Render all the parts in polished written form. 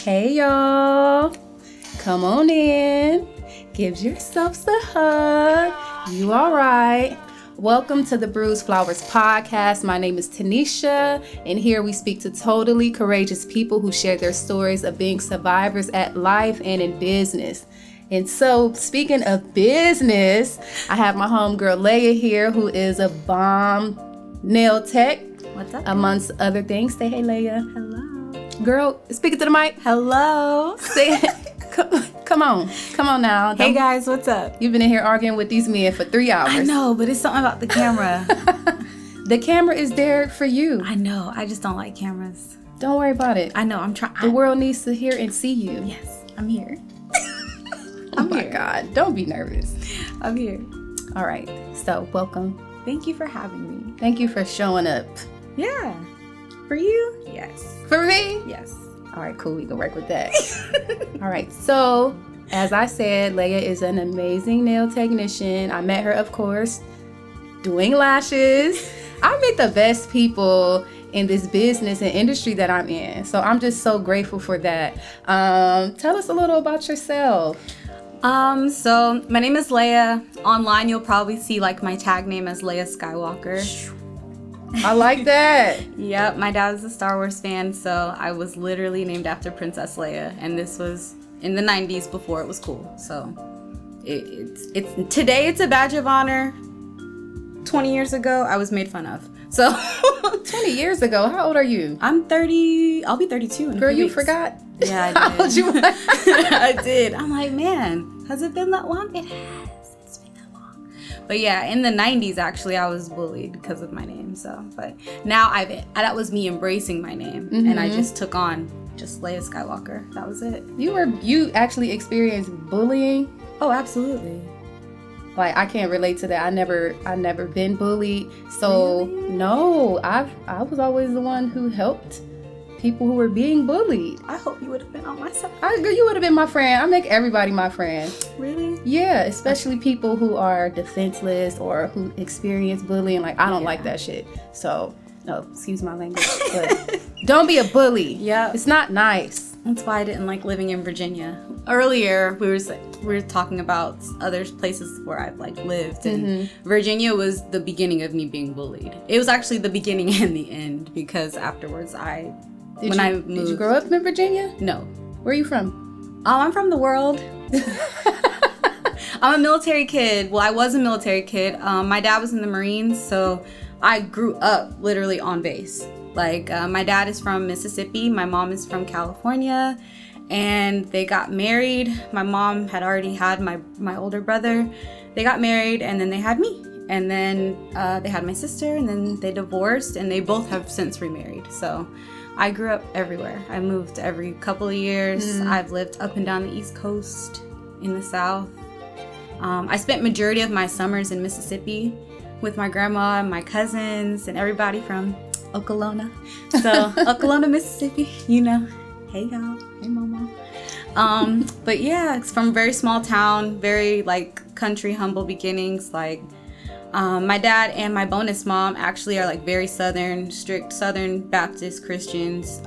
Hey y'all, come on in, give yourselves a hug, you all right. Welcome to the Bruised Flowers podcast. My name is Tanisha, and here we speak to totally courageous people who share their stories of being survivors at life and in business. And so, speaking of business, I have my homegirl Leya here, who is a bomb nail tech. What's up? Amongst other things. Say hey, Leya. Hello. Girl, speaking to the mic. Hello. Say, come on now. Hey guys, what's up? You've been in here arguing with these men for 3 hours. I know, but it's something about the camera. The camera is there for you. I know. I just don't like cameras. Don't worry about it. I know. I'm trying. The world needs to hear and see you. Yes, I'm here. Oh my God. Don't be nervous. I'm here. All right. So, welcome. Thank you for having me. Thank you for showing up. Yeah. For you? Yes. For me? Yes. All right, cool. We can work with that. All right. So, as I said, Leya is an amazing nail technician. I met her, of course, doing lashes. I meet the best people in this business and industry that I'm in. So I'm just so grateful for that. Tell us a little about yourself. So my name is Leya. Online, you'll probably see like my tag name as Leya Skywalker. I like that. Yep, my dad was a Star Wars fan, so I was literally named after Princess Leia, and this was in the 90s before it was cool. So it's today it's a badge of honor. 20 years ago, I was made fun of. So 20 years ago, how old are you? I'm 30. I'll be 32 in Girl, a few you weeks. forgot? Yeah, I did. How old you? I did. I'm like, man, has it been that long? It has. It's been that long. But yeah, in the 90s, actually, I was bullied because of my name. So, but now that was me embracing my name, and I just took on just Leya Skywalker. That was it. You actually experienced bullying? Oh, absolutely. Like, I can't relate to that. I never been bullied. So Really? no, I was always the one who helped people who were being bullied. I hope you would have been on my side. You would have been my friend. I make everybody my friend. Really? Yeah, especially people who are defenseless or who experience bullying. Like, I don't like that shit. So, no, excuse my language, but don't be a bully. Yeah. It's not nice. That's why I didn't like living in Virginia. Earlier, we were talking about other places where I've like lived, and Virginia was the beginning of me being bullied. It was actually the beginning and the end, because afterwards Did you grow up in Virginia? No. Where are you from? I'm from the world. I'm a military kid. Well, I was a military kid. My dad was in the Marines, so I grew up literally on base. Like, my dad is from Mississippi. My mom is from California. And they got married. My mom had already had my older brother. They got married, and then they had me. And then they had my sister, and then they divorced, and they both have since remarried. So I grew up everywhere. I moved every couple of years. I've lived up and down the East Coast, in the South. I spent majority of my summers in Mississippi with my grandma and my cousins and everybody from Okolona. So Okolona, Mississippi, you know. Hey y'all. Hey mama. But yeah, it's from a very small town, very like country, humble beginnings. Like my dad and my bonus mom actually are like very Southern, strict Southern Baptist Christians.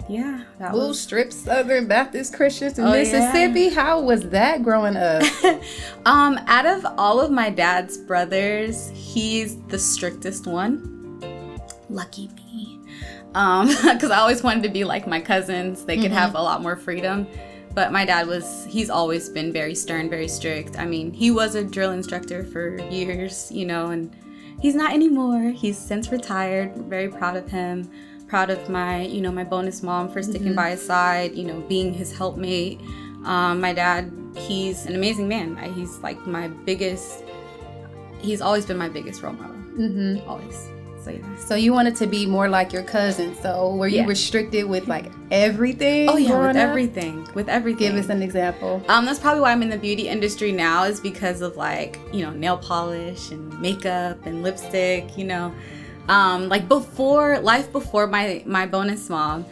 Yeah, that Blue was strip Southern Baptist Christians in Mississippi. Yeah. How was that growing up? Out of all of my dad's brothers, he's the strictest one. Lucky me. Because I always wanted to be like my cousins. They could have a lot more freedom. But my dad he's always been very stern, very strict. I mean, he was a drill instructor for years, you know, and he's not anymore. He's since retired. Very proud of him. Proud of my bonus mom for sticking by his side, you know, being his helpmate. My dad, he's an amazing man. He's always been my biggest role model. Always. So yeah. So you wanted to be more like your cousin. So were you restricted with like everything? Oh yeah, with up? everything. With everything. Give us an example. That's probably why I'm in the beauty industry now, is because of like, you know, nail polish and makeup and lipstick, you know. Like before my bonus mom,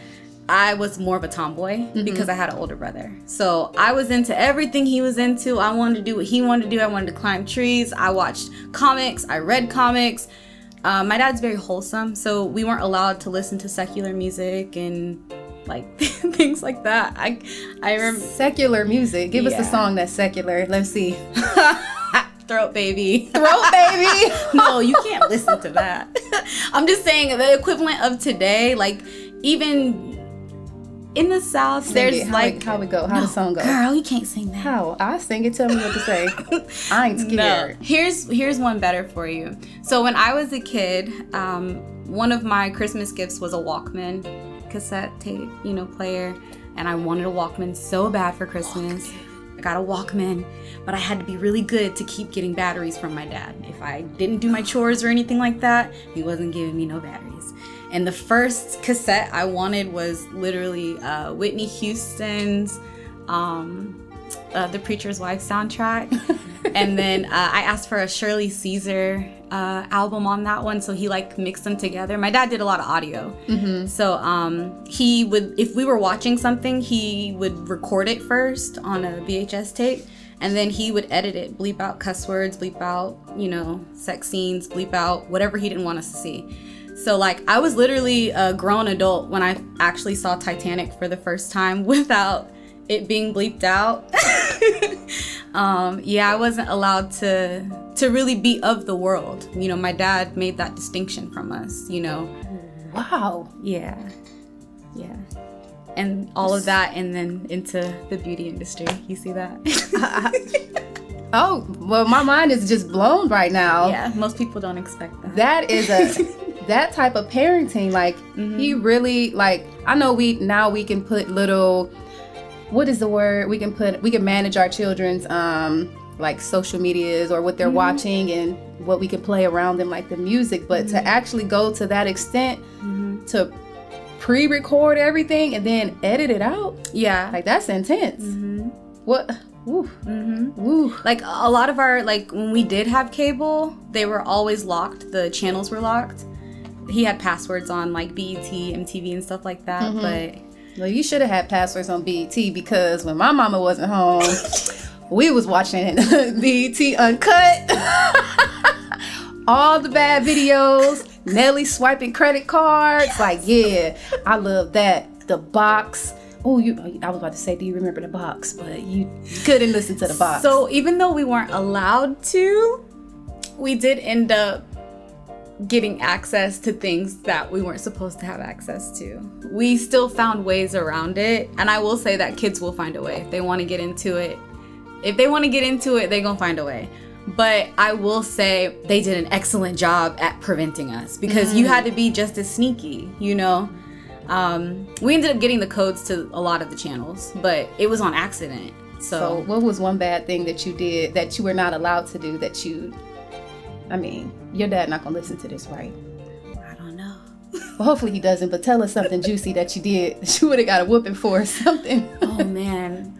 I was more of a tomboy because I had an older brother. So I was into everything he was into. I wanted to do what he wanted to do. I wanted to climb trees. I watched comics. I read comics. My dad's very wholesome, so we weren't allowed to listen to secular music and like things like that. I remember secular music. Give us a song that's secular. Let's see. Throat Baby. Throat Baby. No, you can't listen to that. I'm just saying the equivalent of today, like even in the South, there's how we go? How the song go? Girl, you can't sing that. How? I sing it. Tell me what to say. I ain't scared. No. Here's one better for you. So when I was a kid, one of my Christmas gifts was a Walkman cassette tape, player, and I wanted a Walkman so bad for Christmas. I got a Walkman, but I had to be really good to keep getting batteries from my dad. If I didn't do my chores or anything like that, he wasn't giving me no batteries. And the first cassette I wanted was literally Whitney Houston's The Preacher's Wife soundtrack. And then I asked for a Shirley Caesar album on that one, so he mixed them together. My dad did a lot of audio. Mm-hmm. So he would, if we were watching something, he would record it first on a VHS tape, and then he would edit it, bleep out cuss words, bleep out, sex scenes, bleep out whatever he didn't want us to see. So I was literally a grown adult when I actually saw Titanic for the first time without it being bleeped out. I wasn't allowed to really be of the world. My dad made that distinction from us, Wow. Yeah. And all of that, and then into the beauty industry. You see that? Oh, well, my mind is just blown right now. Yeah, most people don't expect that. That is that type of parenting, he really, I know we can put little, what is the word? We can manage our children's, social medias or what they're watching and what we can play around them, like the music, but to actually go to that extent to pre-record everything and then edit it out. Yeah. That's intense. Mm-hmm. What? Ooh. Mm-hmm. Ooh. A lot of our, when we did have cable, they were always locked. The channels were locked. He had passwords on BET, MTV, and stuff like that. Mm-hmm. But well, you should have had passwords on BET, because when my mama wasn't home, we was watching BET Uncut. All the bad videos, Nelly swiping credit cards. I love that. The Box. Oh, I was about to say, do you remember The Box? But you couldn't listen to The Box. So even though we weren't allowed to, we did end up getting access to things that we weren't supposed to have access to. We still found ways around it. And I will say that kids will find a way. If they want to get into it, they're going to find a way. But I will say they did an excellent job at preventing us, because you had to be just as sneaky, We ended up getting the codes to a lot of the channels, but it was on accident. So what was one bad thing that you did that you were not allowed to do your dad not gonna listen to this, right? I don't know. Well, hopefully he doesn't, but tell us something juicy that you did that you would have got a whooping for or something. Oh man.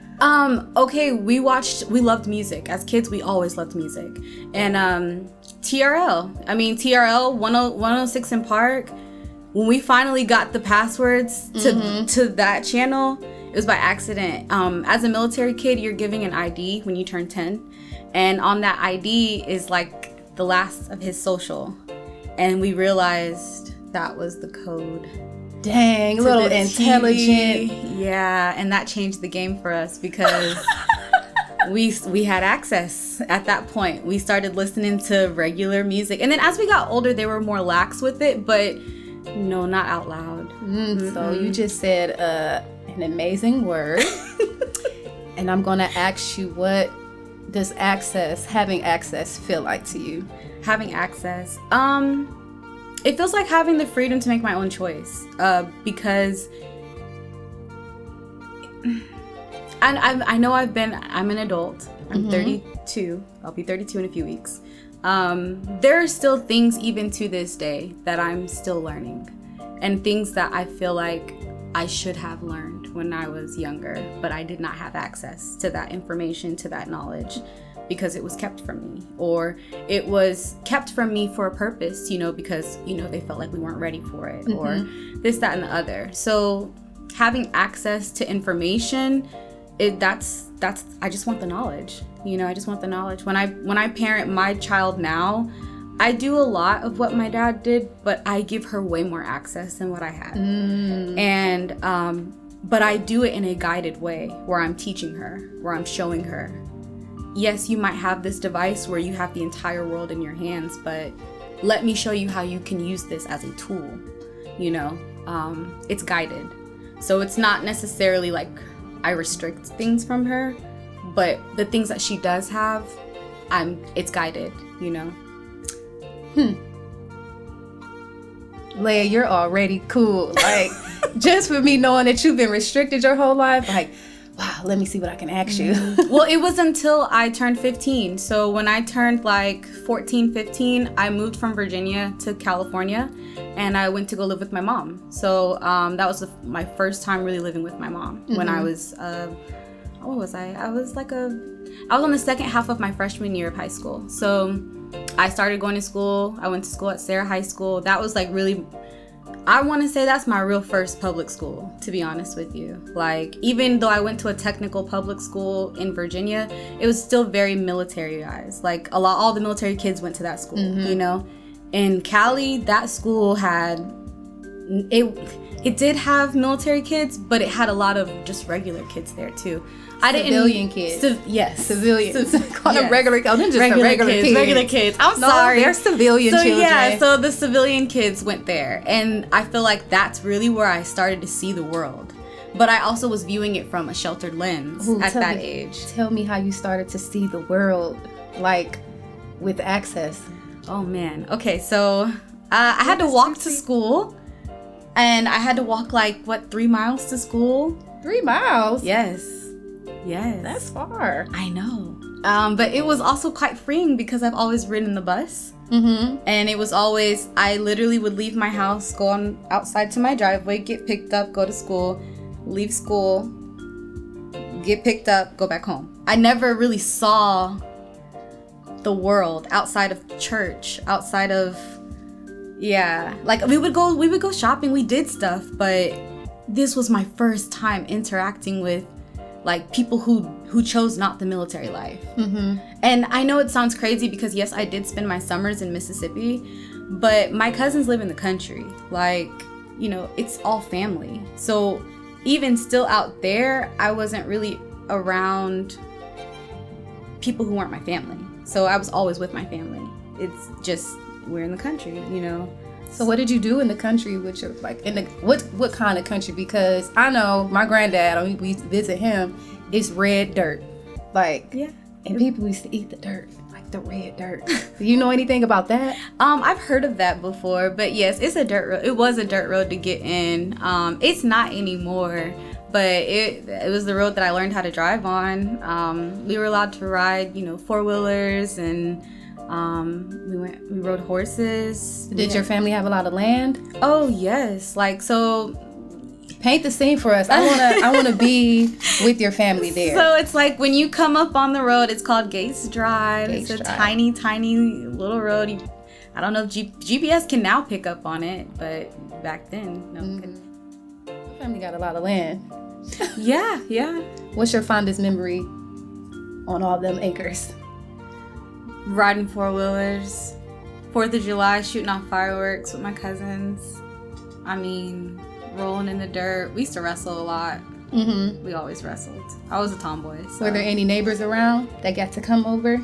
Okay, we loved music. As kids, we always loved music. And TRL 106 in Park, when we finally got the passwords to that channel, it was by accident. As a military kid, you're giving an ID when you turn 10, and on that ID is the last of his social, and we realized that was the code. Dang, a little intelligent. Yeah, and that changed the game for us, because we had access at that point. We started listening to regular music, and then as we got older, they were more lax with it, but no, not out loud. So you just said an amazing word, and I'm gonna ask you, what does having access feel like to you? Having access, it feels like having the freedom to make my own choice, because I know I'm an adult. I'm 32. I'll be 32 in a few weeks. There are still things even to this day that I'm still learning, and things that I feel like I should have learned when I was younger, but I did not have access to that information, to that knowledge, because it was kept from me, or it was kept from me for a purpose, because, they felt like we weren't ready for it, or this, that, and the other. So having access to information, that's I just want the knowledge. I just want the knowledge. When I parent my child now, I do a lot of what my dad did, but I give her way more access than what I had. And but I do it in a guided way where I'm teaching her, where I'm showing her. Yes, you might have this device where you have the entire world in your hands, but let me show you how you can use this as a tool. You know, it's guided. So it's not necessarily like I restrict things from her, but the things that she does have, it's guided, you know. Leia, you're already cool. Like, just for me knowing that you've been restricted your whole life, like, wow, let me see what I can ask you. Well, it was until I turned 15. So when I turned like 14, 15, I moved from Virginia to California, and I went to go live with my mom. So that was my first time really living with my mom. When I was, what was I? I was on the second half of my freshman year of high school. So I started going to school. I went to school at Sarah High School. That was like really, I want to say that's my real first public school, to be honest with you. Like, even though I went to a technical public school in Virginia, it was still very militarized. Like, all the military kids went to that school, you know? In Cali, that school had, it did have military kids, but it had a lot of just regular kids there too. Civilian kids. Yes. Civilians. Call them regular kids. Them just regular kids. Regular kids. I'm sorry. They're civilian children. Yeah, so the civilian kids went there. And I feel like that's really where I started to see the world. But I also was viewing it from a sheltered lens at that age. Tell me how you started to see the world, like, with access. Oh, man. Okay, so I had to walk to school. And I had to walk, 3 miles to school? 3 miles? Yes. That's far. I know. But it was also quite freeing because I've always ridden the bus. And it was always, I literally would leave my house, go outside to my driveway, get picked up, go to school, leave school, get picked up, go back home. I never really saw the world outside of church, outside of, we would go shopping, we did stuff, but this was my first time interacting with people who chose not the military life. And I know it sounds crazy because yes, I did spend my summers in Mississippi, but my cousins live in the country. It's all family. So even still out there, I wasn't really around people who weren't my family. So I was always with my family. It's just, we're in the country, you know. So what did you do in the country with your, what kind of country? Because I know my granddad, we visit him, it's red dirt. And people used to eat the dirt, the red dirt. Do you know anything about that? I've heard of that before, but yes, it's a dirt road. It was a dirt road to get in. It's not anymore, but it was the road that I learned how to drive on. We were allowed to ride, four-wheelers, and we rode horses. Did your family have a lot of land? Oh yes, paint the scene for us. I want to be with your family there. So it's when you come up on the road, it's called Gates Drive. It's a tiny little road. I don't know if GPS can now pick up on it, but back then, no. Your family got a lot of land. Yeah. What's your fondest memory on all them acres? Riding four-wheelers, 4th of July, shooting off fireworks with my cousins. Rolling in the dirt. We used to wrestle a lot. We always wrestled. I was a tomboy. So. Were there any neighbors around that got to come over?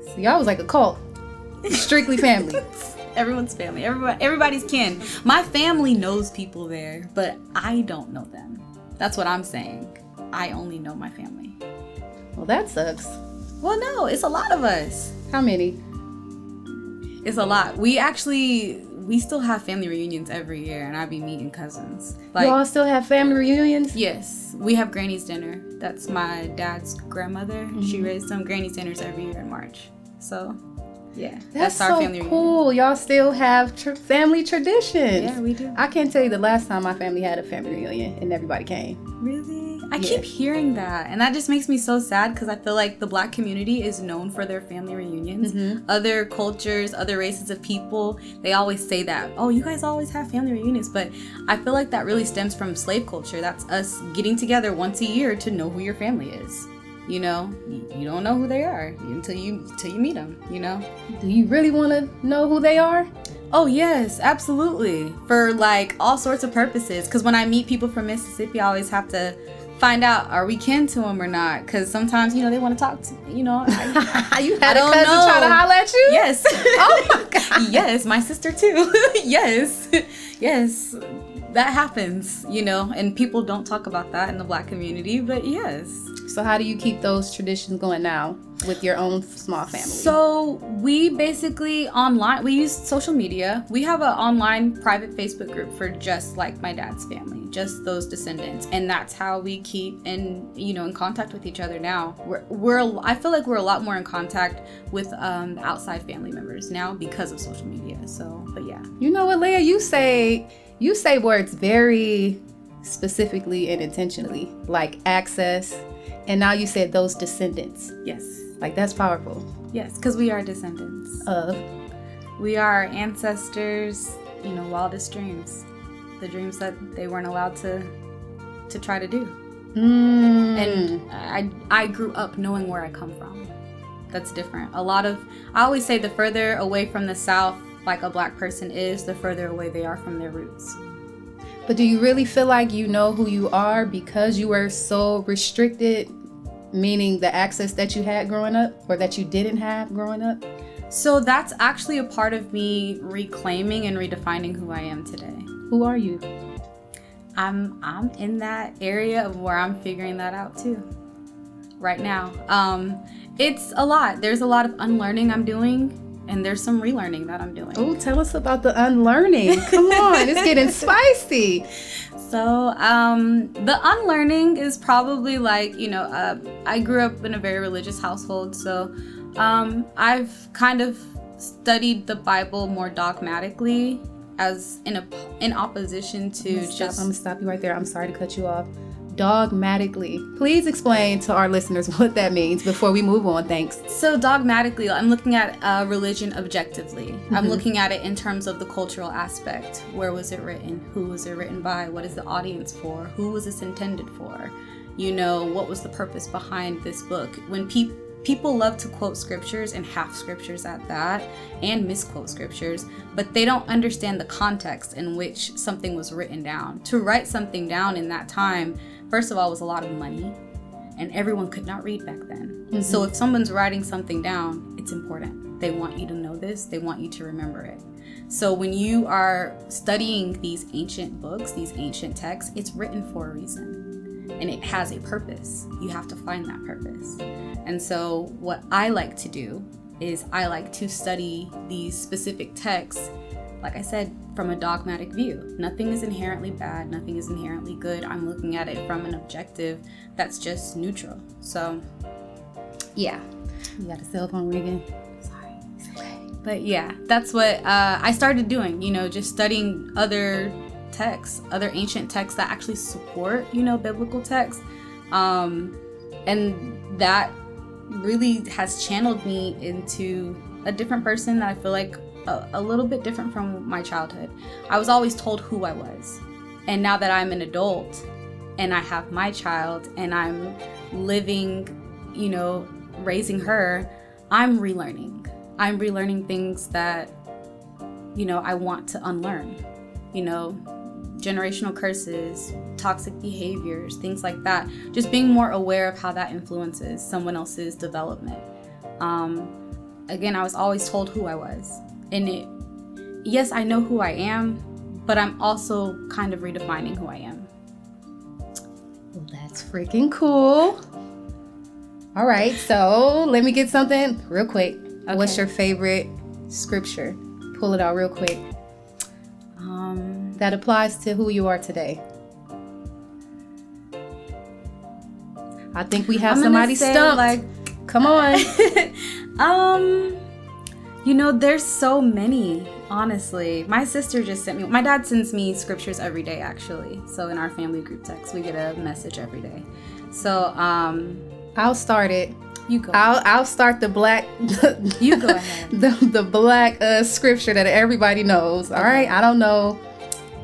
So y'all was like a cult. Strictly family. Everyone's family. Everybody's kin. My family knows people there, but I don't know them. That's what I'm saying. I only know my family. Well, that sucks. Well, no, it's a lot of us. How many? It's a lot. We still have family reunions every year, and I be meeting cousins. Y'all still have family reunions? Yes. We have Granny's dinner. That's my dad's grandmother. She raised some Granny's dinners every year in March. So, yeah. That's our so family cool. Reunion. Y'all still have family traditions. Yeah, we do. I can't tell you the last time my family had a family reunion and everybody came. Really? I keep hearing that, and that just makes me so sad because I feel like the Black community is known for their family reunions. Other cultures, other races of people, they always say that, oh, you guys always have family reunions, but I feel like that really stems from slave culture. That's us getting together once a year to know who your family is. You know, you don't know who they are until you meet them, you know? Do you really want to know who they are? Oh, yes, absolutely. For like all sorts of purposes. Because when I meet people from Mississippi, I always have to find out, are we kin to them or not? Because sometimes, you know, they want to talk to me, you know. You had a cousin try to holler at you? Yes. Oh, my God. Yes, my sister too. Yes. Yes. That happens, you know, and people don't talk about that in the Black community, but yes. So how do you keep those traditions going now with your own small family? So we basically we use social media. We have an online private Facebook group for just like my dad's family, just those descendants. And that's how we keep in contact with each other now. I feel like we're a lot more in contact with outside family members now because of social media. So, but yeah. You know what, Leya, you say words very specifically and intentionally, like access. And now you said those descendants. Yes. Like, that's powerful. Yes, because we are descendants. We are ancestors, wildest dreams. The dreams that they weren't allowed to try to do. And I grew up knowing where I come from. That's different. I always say the further away from the South, like a Black person is, the further away they are from their roots. But do you really feel like you know who you are because you were so restricted, meaning the access that you had growing up or that you didn't have growing up? So that's actually a part of me reclaiming and redefining who I am today. Who are you? I'm in that area of where I'm figuring that out too right now. It's a lot. There's a lot of unlearning I'm doing. And there's some relearning that I'm doing. Oh, tell us about the unlearning. Come on, it's getting spicy. So the unlearning is probably like, I grew up in a very religious household. So I've kind of studied the Bible more dogmatically as in opposition to I'm going to stop you right there. I'm sorry to cut you off. Dogmatically. Please explain to our listeners what that means before we move on. Thanks. So dogmatically, I'm looking at religion objectively. Mm-hmm. I'm looking at it in terms of the cultural aspect. Where was it written? Who was it written by? What is the audience for? Who was this intended for? What was the purpose behind this book? When people love to quote scriptures and half scriptures at that and misquote scriptures, but they don't understand the context in which something was written down. To write something down in that time, first of all, was a lot of money, and everyone could not read back then. Mm-hmm. So if someone's writing something down, it's important. They want you to know this. They want you to remember it. So when you are studying these ancient books, these ancient texts, it's written for a reason, and it has a purpose. You have to find that purpose. And so what I like to do is I like to study these specific texts, like I said, from a dogmatic view. Nothing is inherently bad. Nothing is inherently good. I'm looking at it from an objective that's just neutral. So, yeah. You got a cell phone ringing? Sorry. It's okay. But yeah, that's what I started doing, just studying other texts, other ancient texts that actually support, biblical texts. And that really has channeled me into a different person that I feel like a little bit different from my childhood. I was always told who I was. And now that I'm an adult and I have my child and I'm living, raising her, I'm relearning. I'm relearning things that, I want to unlearn. Generational curses, toxic behaviors, things like that. Just being more aware of how that influences someone else's development. Again, I was always told who I was. And yes, I know who I am, but I'm also kind of redefining who I am. Well, that's freaking cool. All right, so let me get something real quick. Okay. What's your favorite scripture? Pull it out real quick. That applies to who you are today. I think we have somebody stumped. Come on. There's so many, honestly. My sister just sent me, my dad sends me scriptures every day, actually. So in our family group text, we get a message every day. So, I'll start it. You go. I'll start the black. You go ahead. The black scripture that everybody knows. All right. I don't know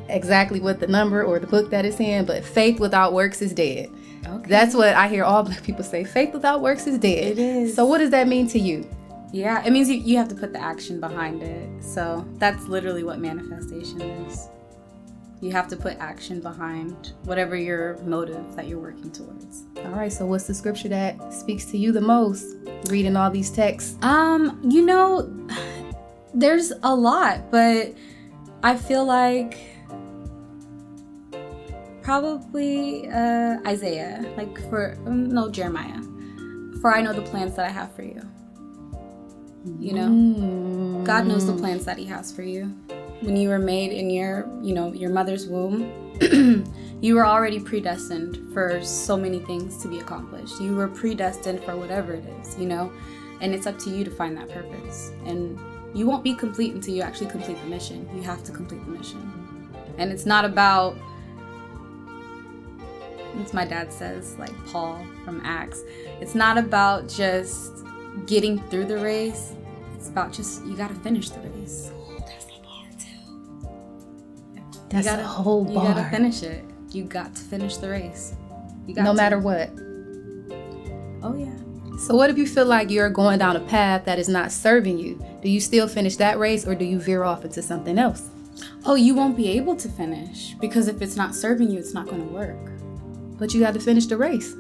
exactly what the number or the book that it's in, but faith without works is dead. Okay. That's what I hear all Black people say. Faith without works is dead. It is. So what does that mean to you? Yeah, it means you have to put the action behind it. So that's literally what manifestation is. You have to put action behind whatever your motive that you're working towards. All right, so what's the scripture that speaks to you the most, reading all these texts? There's a lot, but I feel like probably Isaiah, Jeremiah. For I know the plans that I have for you. God knows the plans that he has for you. When you were made in your mother's womb, you were already predestined for so many things to be accomplished. You were predestined for whatever it is, and it's up to you to find that purpose. And you won't be complete until you actually complete the mission. You have to complete the mission. And it's not about, as my dad says, like Paul from Acts, it's not about just getting through the race. It's about you gotta finish the race. That's the bar too. That's the whole bar. You gotta finish it. You got to finish the race. No matter what. Oh yeah. So what if you feel like you're going down a path that is not serving you? Do you still finish that race, or do you veer off into something else? Oh, you won't be able to finish, because if it's not serving you, it's not going to work. But you got to finish the race.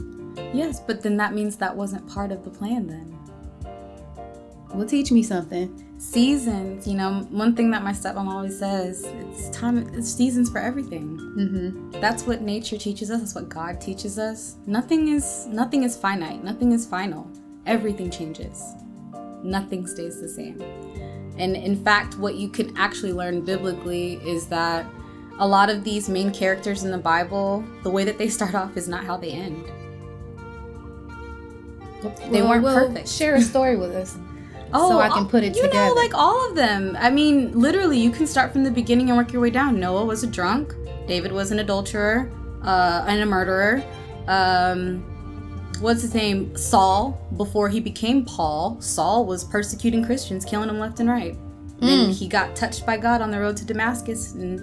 Yes, but then that means that wasn't part of the plan then. Well, teach me something. Seasons, one thing that my stepmom always says, it's seasons for everything. Mm-hmm. That's what nature teaches us. That's what God teaches us. Nothing is finite. Nothing is final. Everything changes. Nothing stays the same. And in fact, what you can actually learn biblically is that a lot of these main characters in the Bible, the way that they start off is not how they end. They weren't perfect. Share a story with us. So I can put it together. Like all of them. I mean, literally, you can start from the beginning and work your way down. Noah was a drunk. David was an adulterer and a murderer. What's his name? Saul, before he became Paul, Saul was persecuting Christians, killing them left and right. Then he got touched by God on the road to Damascus, and,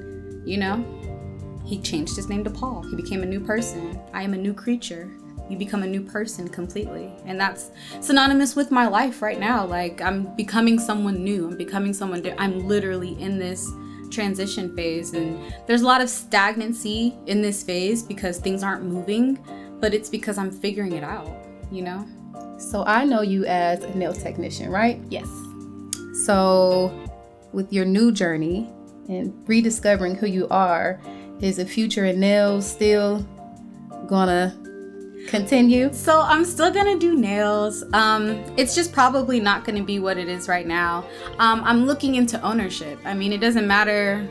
he changed his name to Paul. He became a new person. I am a new creature. You become a new person completely. And that's synonymous with my life right now. Like, I'm becoming someone new. I'm becoming someone I'm literally in this transition phase. And there's a lot of stagnancy in this phase because things aren't moving, but it's because I'm figuring it out, So I know you as a nail technician, right? Yes. So with your new journey and rediscovering who you are, is a future in nails still gonna continue? So I'm still gonna do nails. It's just probably not gonna be what it is right now. I'm looking into ownership. I mean, it doesn't matter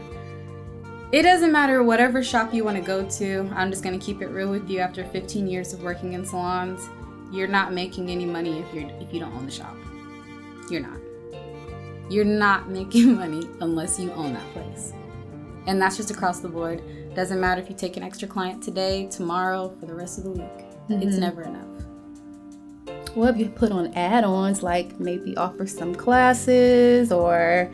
whatever shop you want to go to. I'm just gonna keep it real with you. After 15 years of working in salons, you're not making any money if you don't own the shop. You're not making money unless you own that place. And that's just across the board. Doesn't matter if you take an extra client today, tomorrow, for the rest of the week. Mm-hmm. It's never enough. Well, if you put on add-ons, like maybe offer some classes or,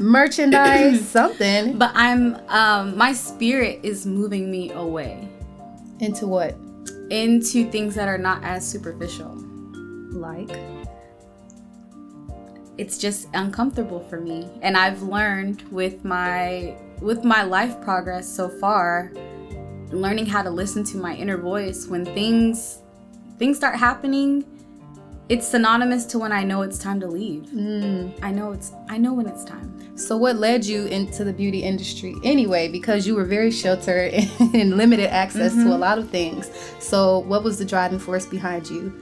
merchandise, something. But my spirit is moving me away. Into what? Into things that are not as superficial. Like? It's just uncomfortable for me. And I've learned with my life progress so far, learning how to listen to my inner voice when things start happening, it's synonymous to when I know it's time to leave. I know when it's time. So what led you into the beauty industry anyway? Because you were very sheltered and limited access to a lot of things. So what was the driving force behind you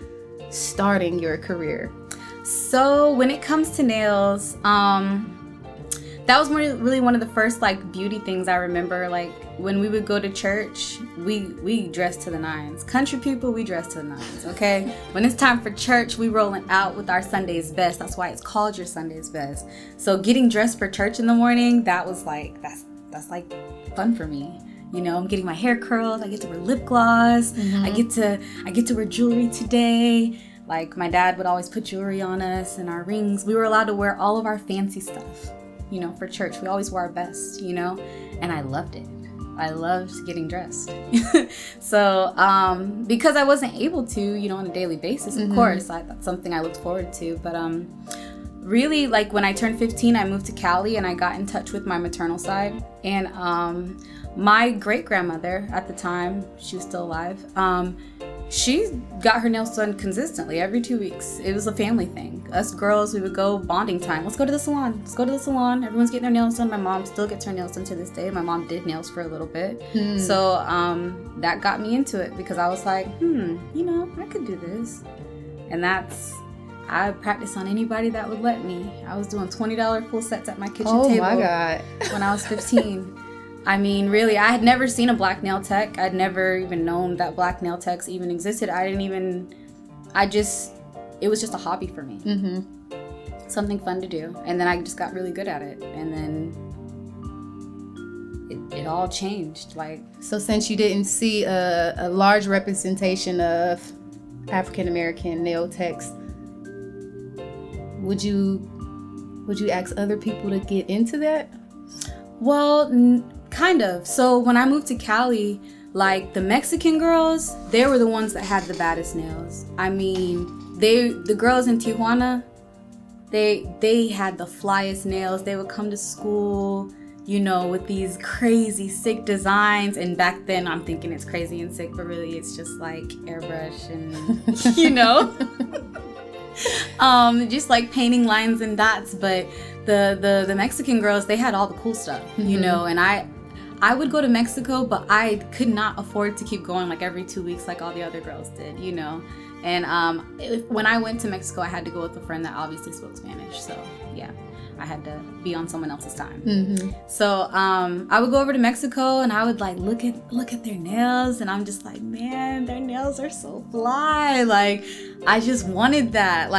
starting your career? So when it comes to nails, that was really one of the first beauty things I remember. Like when we would go to church, we dressed to the nines. Country people, we dress to the nines, okay? When it's time for church, we rolling out with our Sunday's best. That's why it's called your Sunday's best. So getting dressed for church in the morning, that was that's fun for me. I'm getting my hair curled. I get to wear lip gloss. I get to wear jewelry today. Like my dad would always put jewelry on us and our rings. We were allowed to wear all of our fancy stuff. for church. We always wore our best, and I loved it. I loved getting dressed. So because I wasn't able to, on a daily basis, of course, that's something I looked forward to. But really, like when I turned 15, I moved to Cali and I got in touch with my maternal side. And my great-grandmother at the time, she was still alive, she got her nails done consistently every 2 weeks. It was a family thing. Us girls, we would go bonding time. Let's go to the salon. Let's go to the salon. Everyone's getting their nails done. My mom still gets her nails done to this day. My mom did nails for a little bit. So that got me into it because I was like, I could do this. And I practiced on anybody that would let me. I was doing $20 full sets at my kitchen table. Oh my God. When I was 15. I mean, really, I had never seen a black nail tech. I'd never even known that black nail techs even existed. It was just a hobby for me. Something fun to do. And then I just got really good at it. And then it all changed. So since you didn't see a large representation of African American nail techs, would you ask other people to get into that? Well, kind of. So when I moved to Cali, the Mexican girls, they were the ones that had the baddest nails. I mean, the girls in Tijuana, they had the flyest nails. They would come to school, with these crazy sick designs. And back then I'm thinking it's crazy and sick, but really it's just like airbrush and, just like painting lines and dots. But the Mexican girls, they had all the cool stuff, and I would go to Mexico, but I could not afford to keep going every 2 weeks like all the other girls did, And when I went to Mexico, I had to go with a friend that obviously spoke Spanish. So yeah, I had to be on someone else's time. So I would go over to Mexico and I would look at their nails, and I'm just like, man, their nails are so fly. I just wanted that,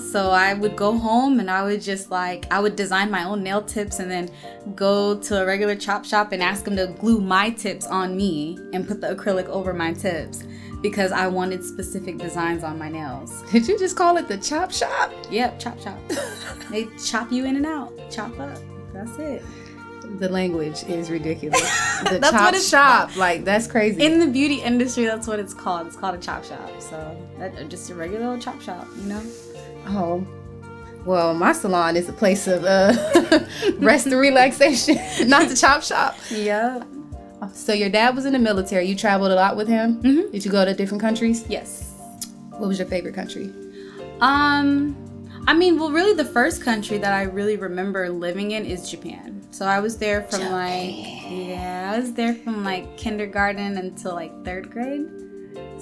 So I would go home and I would just I would design my own nail tips and then go to a regular chop shop and ask them to glue my tips on me and put the acrylic over my tips, because I wanted specific designs on my nails. Did you just call it the chop shop? Yep, chop shop. They chop you in and out. Chop up. That's it. The language is ridiculous. The that's chop what it's shop, that's crazy. In the beauty industry, that's what it's called. It's called a chop shop. So that's just a regular old chop shop, Oh, well, my salon is a place of rest and relaxation, not the chop shop. Yeah. So your dad was in the military. You traveled a lot with him? Did you go to different countries? Yes. What was your favorite country? Really the first country that I really remember living in is Japan. So I was there from kindergarten until 3rd grade.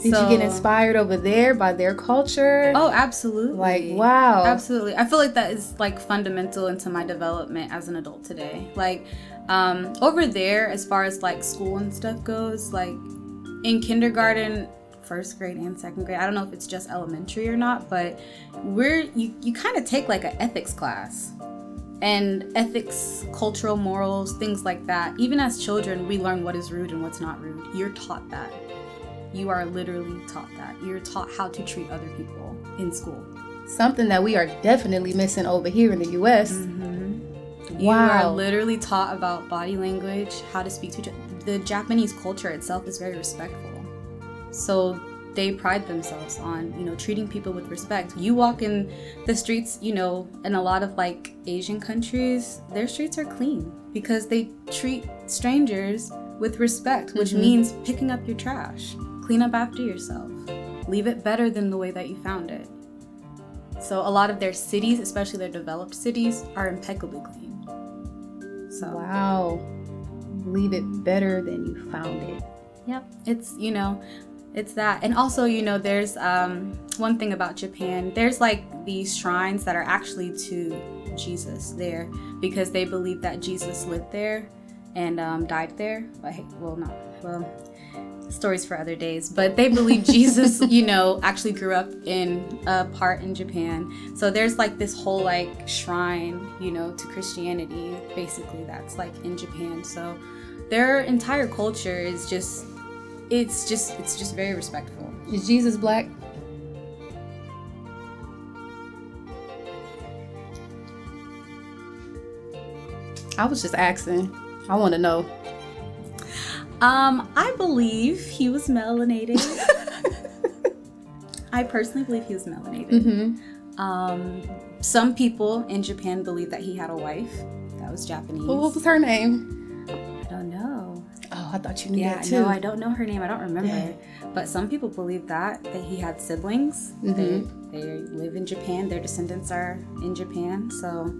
Did you get inspired over there by their culture? Oh, absolutely. Wow. Absolutely. I feel like that is fundamental into my development as an adult today. Over there, as far as school and stuff goes, in kindergarten, 1st grade and 2nd grade, I don't know if it's just elementary or not, but you kind of take an ethics class. And ethics, cultural morals, things like that. Even as children, we learn what is rude and what's not rude. You're taught that. You are literally taught that. You're taught how to treat other people in school. Something that we are definitely missing over here in the U.S. You are literally taught about body language, how to speak to each other. The Japanese culture itself is very respectful. So they pride themselves on, treating people with respect. You walk in the streets, in a lot of Asian countries, their streets are clean because they treat strangers with respect, which means picking up your trash, clean up after yourself, leave it better than the way that you found it. So a lot of their cities, especially their developed cities, are impeccably clean. So wow, leave it better than you found it. Yep, it's that. And also, there's one thing about Japan. There's these shrines that are actually to Jesus there because they believe that Jesus lived there and died there. Stories for other days. But they believe Jesus, actually grew up in a part in Japan. So there's this whole shrine, to Christianity, basically, that's in Japan. So their entire culture is just very respectful. Is Jesus black? I was just asking. I want to know. I believe he was melanated. I personally believe he was melanated. Some people in Japan believe that he had a wife that was Japanese. Well, what was her name? I don't know. Oh, I thought you knew that too. No, I don't know her name. I don't remember. Yeah. But some people believe that he had siblings. They live in Japan. Their descendants are in Japan. So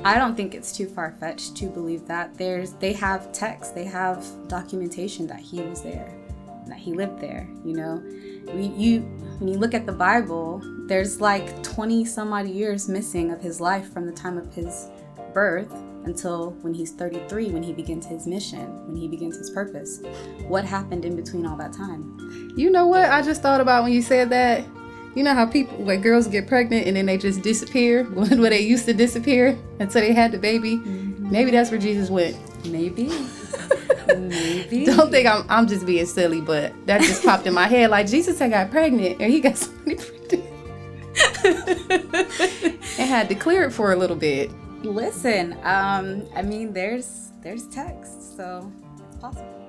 I don't think it's too far-fetched to believe that. They have texts. They have documentation that he was there, that he lived there, you know. When you look at the Bible, there's like 20 some odd years missing of his life from the time of his birth until when he's 33, when he begins his mission, when he begins his purpose. What happened in between all that time? You know what I just thought about when you said that? You know how when girls get pregnant and then they just disappear, where they used to disappear until they had the baby? Maybe that's where Jesus went. Maybe. Maybe. Don't think I'm just being silly, but that just popped in my head. Like, Jesus had got pregnant and he got somebody pregnant and had to clear it for a little bit. Listen, I mean, there's text, so it's possible.